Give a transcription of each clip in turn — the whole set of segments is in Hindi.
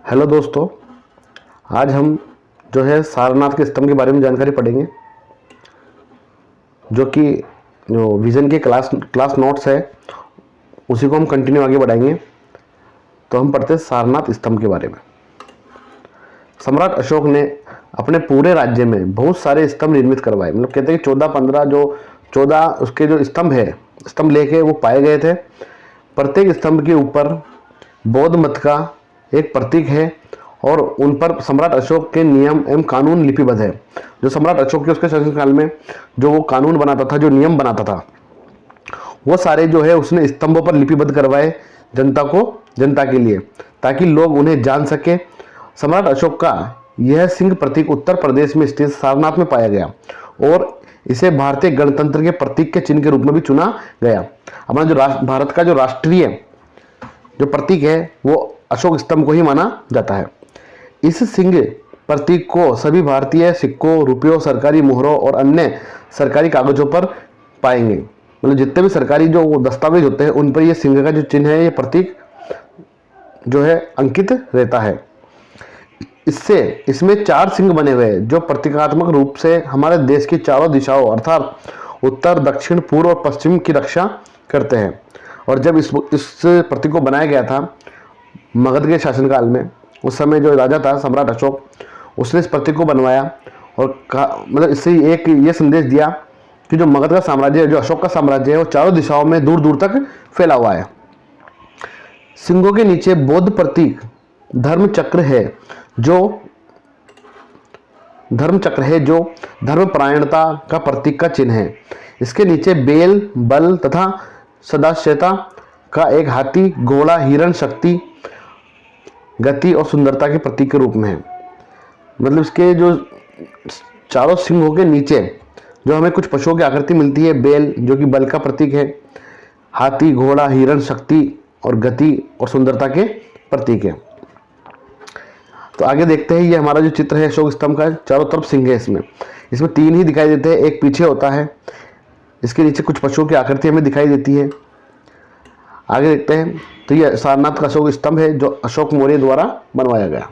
हेलो दोस्तों, आज हम जो है सारनाथ के स्तंभ के बारे में जानकारी पढ़ेंगे, जो कि जो विज़न के क्लास नोट्स है उसी को हम कंटिन्यू आगे बढ़ाएंगे। तो हम पढ़ते हैं सारनाथ स्तंभ के बारे में। सम्राट अशोक ने अपने पूरे राज्य में बहुत सारे स्तंभ निर्मित करवाए। मतलब कहते हैं कि 14-15 जो 14 उसके जो स्तंभ लेके वो पाए गए थे। प्रत्येक स्तंभ के ऊपर बौद्ध मत का एक प्रतीक है और उन पर सम्राट अशोक के नियम एवं कानून लिपिबद्ध है। जो सम्राट अशोक के उसके शासनकाल में जो वो कानून बनाता था, जो नियम बनाता था, वो सारे जो है उसने स्तंभों पर लिपिबद्ध करवाए जनता के लिए, ताकि लोग उन्हें जान सके। सम्राट अशोक का यह सिंह प्रतीक उत्तर प्रदेश में स्थित सारनाथ में पाया गया और इसे भारतीय गणतंत्र के प्रतीक के चिन्ह के रूप में भी चुना गया। हमारा जो भारत का जो राष्ट्रीय जो प्रतीक है वो अशोक स्तंभ को ही माना जाता है। इस सिंह प्रतीक को सभी भारतीय सिक्कों, रुपयों, सरकारी मोहरों और अन्य सरकारी कागजों पर पाएंगे। मतलब जितने भी सरकारी जो दस्तावेज होते हैं उन पर यह सिंह का जो चिन्ह है, ये प्रतीक जो है अंकित रहता है। इसमें 4 सिंह बने हुए हैं जो प्रतीकात्मक रूप से हमारे देश की चारों दिशाओं अर्थात उत्तर, दक्षिण, पूर्व और पश्चिम की रक्षा करते हैं। और जब इस प्रतीक को बनाया गया था मगध के शासनकाल में, उस समय जो राजा था सम्राट अशोक, उसने इस प्रतीक को बनवाया और मतलब इससे एक ये संदेश दिया कि जो मगध का साम्राज्य, जो अशोक का साम्राज्य है, वो चारों दिशाओं में दूर दूर तक फैला हुआ है। सिंहों के नीचे बौद्ध प्रतीक धर्म चक्र है जो धर्मपरायणता का प्रतीक का चिन्ह है। इसके नीचे बेल, बल तथा सदास्यता का एक हाथी, घोड़ा, हिरण शक्ति, गति और सुंदरता के प्रतीक के रूप में है। मतलब इसके जो चारों सिंहों के नीचे जो हमें कुछ पशुओं की आकृति मिलती है, बेल जो कि बल का प्रतीक है, हाथी, घोड़ा, हिरण शक्ति और गति और सुंदरता के प्रतीक है। तो आगे देखते हैं, ये हमारा जो चित्र है अशोक स्तंभ का, चारों तरफ सिंह है। इसमें 3 ही दिखाई देते हैं, एक पीछे होता है। इसके नीचे कुछ पशुओं की आकृति हमें दिखाई देती है। आगे देखते हैं, तो ये सारनाथ का अशोक स्तंभ है जो अशोक मौर्य द्वारा बनवाया गया।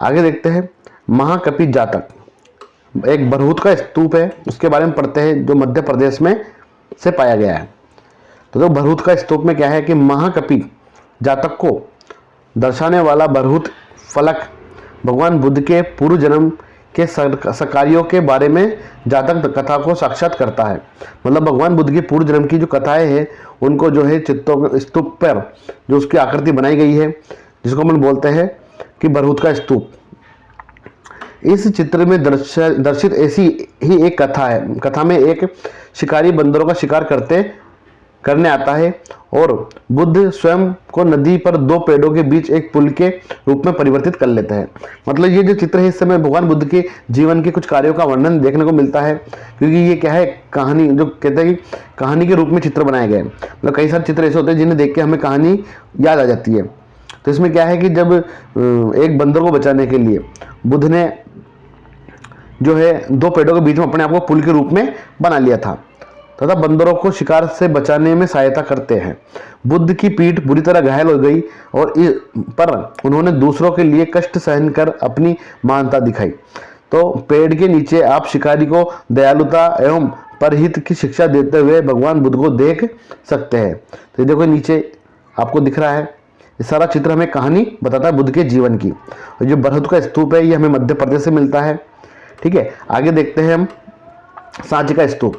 आगे देखते हैं, महाकपि जातक एक बरहूत का स्तूप है, उसके बारे में पढ़ते हैं, जो मध्य प्रदेश में से पाया गया है। तो जो बरहूत का स्तूप में क्या है कि महाकपि जातक को दर्शाने वाला बरहूत फलक भगवान बुद्ध के पूर्व जन्म के सकार्यों के बारे में जातक कथा को साक्षात करता है। मतलब भगवान बुद्ध के पूर्व जन्म की जो कथाएं हैं उनको जो है स्तूप पर जो उसकी आकृति बनाई गई है, जिसको हम बोलते हैं कि बरहूत का स्तूप। इस चित्र में दर्शित ऐसी ही एक कथा है। कथा में एक शिकारी बंदरों का शिकार करने आता है और बुद्ध स्वयं को नदी पर 2 पेड़ों के बीच एक पुल के रूप में परिवर्तित कर लेते हैं। मतलब ये जो चित्र है, इस समय भगवान बुद्ध के जीवन के कुछ कार्यों का वर्णन देखने को मिलता है, क्योंकि ये क्या है, कहानी जो कहते हैं कि कहानी के रूप में चित्र बनाए गए। मतलब कई सारे चित्र ऐसे होते हैं जिन्हें देख के हमें कहानी याद आ जाती है। तो इसमें क्या है कि जब एक बंदर को बचाने के लिए बुद्ध ने जो है 2 पेड़ों के बीच में अपने आप को पुल के रूप में बना लिया था तथा बंदरों को शिकार से बचाने में सहायता करते हैं। बुद्ध की पीठ बुरी तरह घायल हो गई और पर उन्होंने दूसरों के लिए कष्ट सहन कर अपनी महानता दिखाई। तो पेड़ के नीचे आप शिकारी को दयालुता एवं परहित की शिक्षा देते हुए भगवान बुद्ध को देख सकते हैं। तो ये देखो नीचे आपको दिख रहा है, ये सारा चित्र हमें कहानी बताता है बुद्ध के जीवन की। और जो बरहूत का स्तूप है ये हमें मध्य प्रदेश से मिलता है। ठीक है, आगे देखते हैं हम सांची का स्तूप।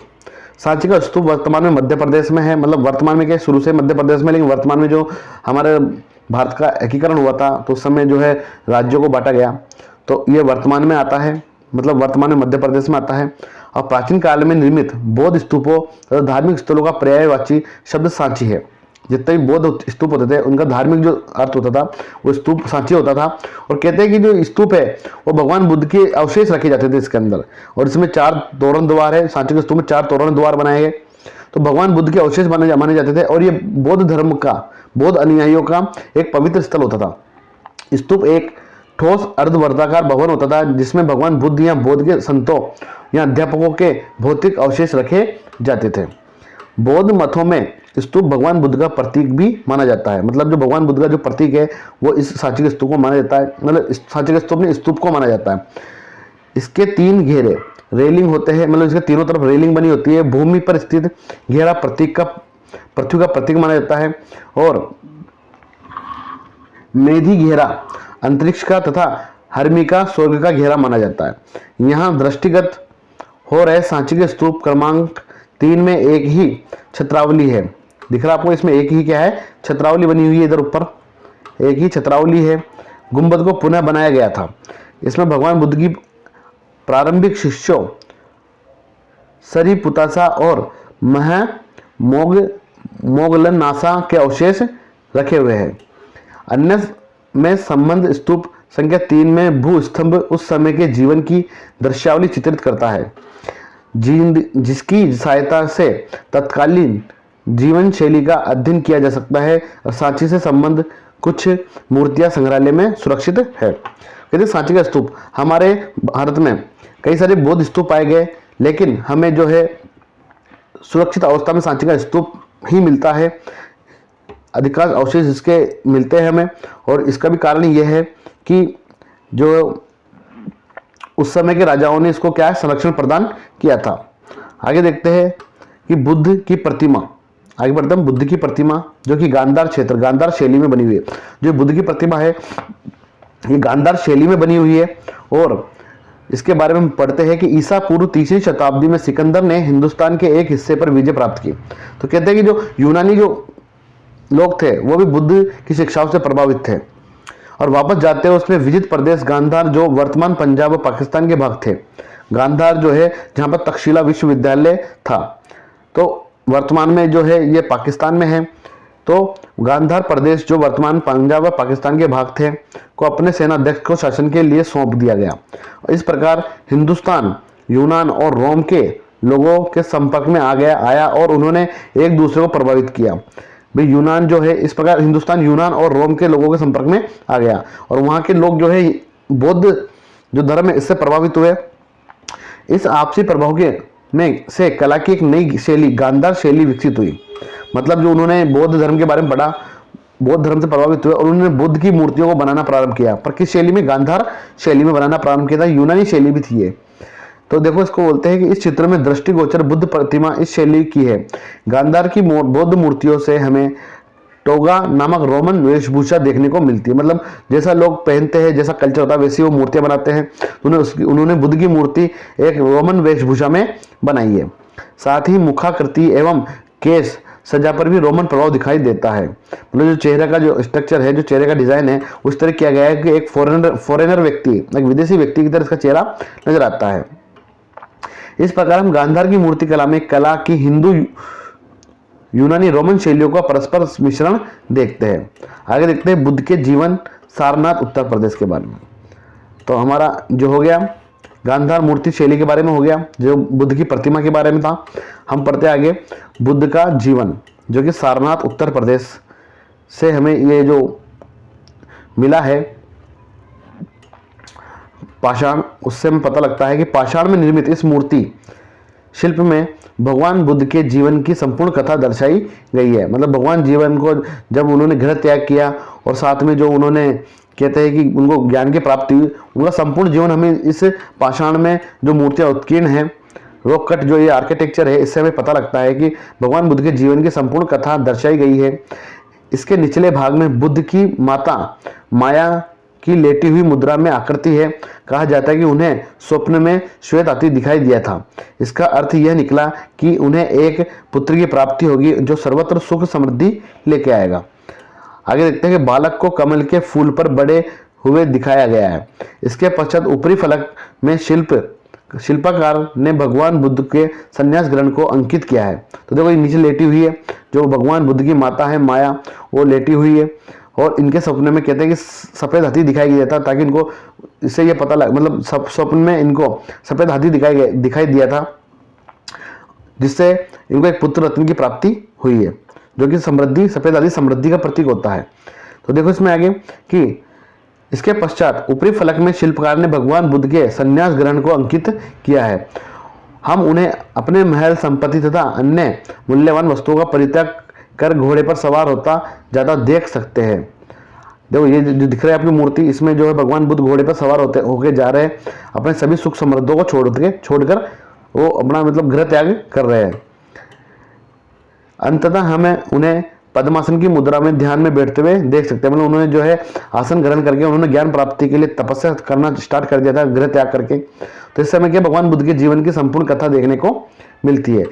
सांची का स्तूप वर्तमान में मध्य प्रदेश में है। मतलब वर्तमान में क्या, शुरू से मध्य प्रदेश में, लेकिन वर्तमान में जो हमारे भारत का एकीकरण हुआ था तो उस समय जो है राज्यों को बांटा गया, तो ये वर्तमान में आता है, मतलब वर्तमान में मध्य प्रदेश में आता है। और प्राचीन काल में निर्मित बौद्ध स्तूपों तथा धार्मिक स्थलों का पर्यायवाची शब्द सांची है। जितने भी बौद्ध स्तूप होते थे उनका धार्मिक जो अर्थ होता था वो स्तूप सांची होता था। और कहते हैं कि जो स्तूप है वो भगवान बुद्ध के अवशेष रखे जाते थे इसके अंदर, और इसमें 4 तोरण द्वार है। सांची के स्तूप में 4 तोरण द्वार बनाए गए, तो भगवान बुद्ध के अवशेष माने जाते थे। और ये बौद्ध धर्म का, बौद्ध अनुयायियों का एक पवित्र स्थल होता था। स्तूप एक ठोस अर्धवर्ताकार भवन होता था जिसमें भगवान बुद्ध या बौद्ध के संतों या अध्यापकों के भौतिक अवशेष रखे जाते थे। बौद्ध मतों में स्तूप भगवान बुद्ध का प्रतीक भी माना जाता है। मतलब जो भगवान बुद्ध का जो प्रतीक है वो इस सांची के स्तूप को माना जाता है, मतलब इस सांची के स्तूप नहीं, स्तूप को माना जाता है। इसके 3 घेरे रेलिंग होते हैं, मतलब इसके तीनों तरफ रेलिंग बनी होती है। भूमि पर स्थित घेरा पृथ्वी का प्रतीक माना जाता है और मेधी घेरा अंतरिक्ष का तथा हर्मिका स्वर्ग का घेरा माना जाता है। यहाँ दृष्टिगत हो रहे सांची के स्तूप क्रमांक 3 में एक ही छत्रावली है। दिख रहा आपको, इसमें एक ही क्या है, छत्रावली बनी हुई है, इधर ऊपर एक ही छत्रावली है। गुंबद को पुनः बनाया गया था। इसमें भगवान बुद्ध की प्रारंभिक शिष्यों सरिपुतासा और मोगलनासा के अवशेष रखे हुए हैं। अन्य में संबंध स्तूप संख्या 3 में भू स्तंभ उस समय के जीवन की दृश्यावली चित्रित करता है, जिसकी सहायता से तत्कालीन जीवन शैली का अध्ययन किया जा सकता है और सांची से संबंध कुछ मूर्तियां संग्रहालय में सुरक्षित है। कहते सांची का स्तूप, हमारे भारत में कई सारे बौद्ध स्तूप पाए गए, लेकिन हमें जो है सुरक्षित अवस्था में सांची का स्तूप ही मिलता है। अधिकांश अवशेष इसके मिलते हैं हमें, और इसका भी कारण यह है कि जो उस समय के राजाओं ने इसको क्या है, संरक्षण प्रदान किया था। आगे देखते हैं कि बुद्ध की प्रतिमा, आगे बढ़ते हैं। बुद्ध की प्रतिमा जो कि गांधार क्षेत्र, गांधार शैली में बनी हुई है। जो बुद्ध की प्रतिमा है ये गांधार शैली में बनी हुई है और इसके बारे में हम पढ़ते हैं कि ईसा पूर्व 3री शताब्दी में सिकंदर ने हिंदुस्तान के एक हिस्से पर विजय प्राप्त की। तो कहते हैं कि जो यूनानी जो लोग थे वो भी बुद्ध की शिक्षाओं से प्रभावित थे और वापस जाते हुए उसमें विजित प्रदेश गांधार जो वर्तमान पंजाब और पाकिस्तान के भाग थे, गांधार जो है जहाँ पर तक्षशिला विश्वविद्यालय था, तो वर्तमान में जो है ये पाकिस्तान में है। तो गांधार प्रदेश जो वर्तमान पंजाब और पाकिस्तान के भाग थे को अपने सेनाध्यक्ष को शासन के लिए सौंप दिया गया। इस प्रकार हिंदुस्तान यूनान और रोम के लोगों के संपर्क में आया और उन्होंने एक दूसरे को प्रभावित किया। भाई यूनान जो है, इस प्रकार हिंदुस्तान यूनान और रोम के लोगों के संपर्क में आ गया और वहाँ के लोग जो है बौद्ध जो धर्म है इससे प्रभावित हुए। इस आपसी प्रभाव के में से कला की एक नई शैली गांधार शैली विकसित हुई। मतलब जो उन्होंने बौद्ध धर्म के बारे में पढ़ा, बौद्ध धर्म से प्रभावित हुए और उन्होंने बुद्ध की मूर्तियों को बनाना प्रारंभ किया। पर किस शैली में? गांधार शैली में बनाना प्रारंभ किया था। यूनानी शैली भी थी ये। तो देखो इसको बोलते हैं कि इस चित्र में दृष्टिगोचर बुद्ध प्रतिमा इस शैली की है। गांधार की बौद्ध मूर्तियों से हमें टोगा नामक रोमन वेशभूषा देखने को मिलती है। मतलब जैसा लोग पहनते हैं, जैसा कल्चर होता है, वैसी वो मूर्तियां बनाते हैं। उन्होंने बुद्ध की मूर्ति एक रोमन वेशभूषा में बनाई है। साथ ही मुखाकृति एवं केश सजा पर भी रोमन प्रभाव दिखाई देता है। मतलब जो चेहरे का जो स्ट्रक्चर है, जो चेहरे का डिजाइन है, उस तरह किया गया है कि एक फॉरेनर व्यक्ति, एक विदेशी व्यक्ति की तरह इसका चेहरा नजर आता है। इस प्रकार हम गांधार की मूर्ति कला में कला की हिंदू यूनानी रोमन शैलियों का परस्पर मिश्रण देखते हैं। आगे देखते हैं बुद्ध के जीवन सारनाथ उत्तर प्रदेश के बारे में। तो हमारा जो हो गया गांधार मूर्ति शैली के बारे में हो गया, जो बुद्ध की प्रतिमा के बारे में था। हम पढ़ते आगे बुद्ध का जीवन जो कि सारनाथ उत्तर प्रदेश से हमें ये जो मिला है पाषाण, उससे हमें पता लगता है कि पाषाण में निर्मित इस मूर्ति शिल्प में भगवान बुद्ध के जीवन की संपूर्ण कथा दर्शाई गई है। मतलब भगवान जीवन को जब उन्होंने गृह त्याग किया और साथ में जो उन्होंने कहते हैं कि उनको ज्ञान की प्राप्ति हुई, उनका संपूर्ण जीवन हमें इस पाषाण में जो मूर्तियां उत्कीर्ण हैं, रॉक कट जो ये आर्किटेक्चर है, इससे हमें पता लगता है कि भगवान बुद्ध के जीवन की संपूर्ण कथा दर्शाई गई है। इसके निचले भाग में बुद्ध की माता माया की लेटी हुई मुद्रा में आकृति है। कहा जाता है कि उन्हें स्वप्न में श्वेत हाथी दिखाई दिया था। इसका अर्थ यह निकला कि उन्हें एक पुत्र की प्राप्ति होगी जो सर्वत्र सुख समृद्धि लेके आएगा। आगे देखते हैं कि बालक को कमल के फूल पर बड़े हुए दिखाया गया है। इसके पश्चात ऊपरी फलक में शिल्पकार ने भगवान बुद्ध के संन्यास ग्रहण को अंकित किया है। तो देखो ये नीचे लेटी हुई है, जो भगवान बुद्ध की माता है माया, वो लेटी हुई है और इनके सपने में कहते हैं कि सफेद हाथी दिखाई दिया था, ताकि इनको इससे ये पता लग, मतलब स्वप्न में इनको सफेद हाथी दिखाई दिया था, जिससे इनको एक पुत्र रत्न की प्राप्ति हुई है, जो कि समृद्धि, सफेद हाथी समृद्धि का प्रतीक होता है। तो देखो इसमें आगे कि इसके पश्चात ऊपरी फलक में शिल्पकार ने भगवान बुद्ध के संन्यास ग्रहण को अंकित किया है। हम उन्हें अपने महल, संपत्ति तथा अन्य मूल्यवान वस्तुओं का परित्याग कर घोड़े पर सवार होता जाता देख सकते हैं। देखो ये जो दिख रहा है आपकी मूर्ति, इसमें जो है भगवान बुद्ध घोड़े पर सवार होके जा रहे हैं, अपने सभी सुख समृद्धों को छोड़कर वो अपना मतलब गृह त्याग कर रहे हैं। अंततः हमें उन्हें पद्मासन की मुद्रा में ध्यान में बैठते हुए देख सकते हैं। मतलब उन्होंने जो है आसन ग्रहण करके उन्होंने ज्ञान प्राप्ति के लिए तपस्या करना स्टार्ट कर दिया था गृह त्याग करके। तो इस समय क्या भगवान बुद्ध के जीवन की संपूर्ण कथा देखने को मिलती है।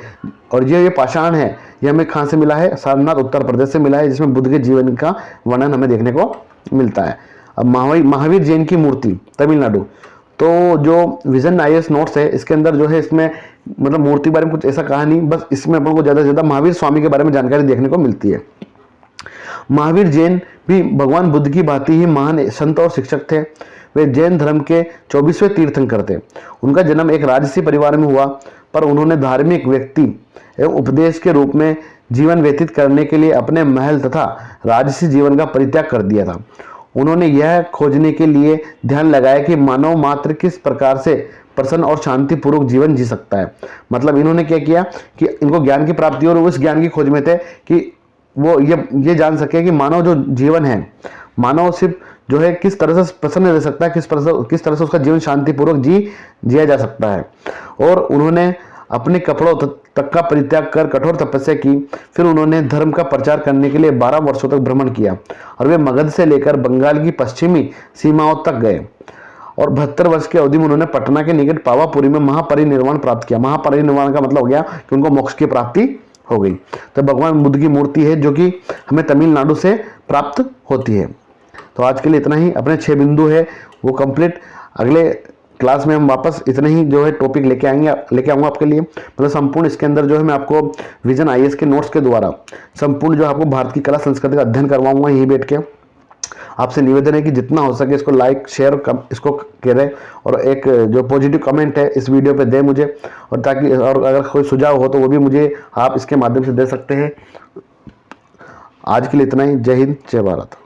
और ये पाषाण है, ये हमें कहाँ से मिला है? सारनाथ उत्तर प्रदेश से मिला है, जिसमें बुद्ध के जीवन का वर्णन हमें देखने को मिलता है। अब महावीर जैन की मूर्ति, तमिलनाडु। तो जो विजन IAS नोट्स है इसके अंदर जो है, इसमें मतलब मूर्ति के बारे में कुछ ऐसा कहा नहीं, बस इसमें अपन को ज़्यादा से ज़्यादा महावीर स्वामी के बारे में जानकारी देखने को मिलती है। महावीर जैन भी भगवान बुद्ध की भांति ही महान संत और शिक्षक थे। वे जैन धर्म के 24वें तीर्थंकर थे। उनका जन्म एक राजसी परिवार में हुआ, पर उन्होंने धार्मिक व्यक्ति एवं उपदेश के रूप में जीवन व्यतीत करने के लिए अपने महल तथा राजसी जीवन का परित्याग कर दिया था। उन्होंने यह खोजने के लिए ध्यान लगाया कि मानव मात्र किस प्रकार से प्रसन्न और शांतिपूर्वक जीवन जी सकता है। मतलब इन्होंने क्या किया कि इनको ज्ञान की प्राप्ति और उस ज्ञान की खोज में थे कि वो ये जान सके कि मानव जो जीवन है, मानव सिर्फ जो है किस तरह से प्रसन्न रह सकता है, किस तरह से उसका जीवन शांतिपूर्वक जिया जा सकता है। और उन्होंने अपने कपड़ों तक का परित्याग कर कठोर तपस्या की। फिर उन्होंने धर्म का प्रचार करने के लिए 12 वर्षों तक भ्रमण किया और वे मगध से लेकर बंगाल की पश्चिमी सीमाओं तक गए। और 72 वर्ष की अवधि में उन्होंने पटना के निकट पावापुरी में महापरिनिर्वाण प्राप्त किया। महापरिनिर्वाण का मतलब हो गया कि उनको मोक्ष की प्राप्ति हो गई। तो भगवान बुद्ध की मूर्ति है जो कि हमें तमिलनाडु से प्राप्त होती है। तो आज के लिए इतना ही। अपने 6 बिंदु है वो कंप्लीट, अगले क्लास में हम वापस इतने ही जो है टॉपिक लेके आऊँगा आपके लिए। मतलब संपूर्ण इसके अंदर जो है मैं आपको विजन IAS के नोट्स के द्वारा संपूर्ण जो आपको भारत की कला संस्कृति का अध्ययन करवाऊंगा यहीं बैठ के। आपसे निवेदन है कि जितना हो सके इसको लाइक शेयर इसको करें और एक जो पॉजिटिव कमेंट है इस वीडियो पे दे मुझे, और ताकि और अगर कोई सुझाव हो तो वो भी मुझे आप इसके माध्यम से दे सकते हैं। आज के लिए इतना ही। जय हिंद, जय भारत।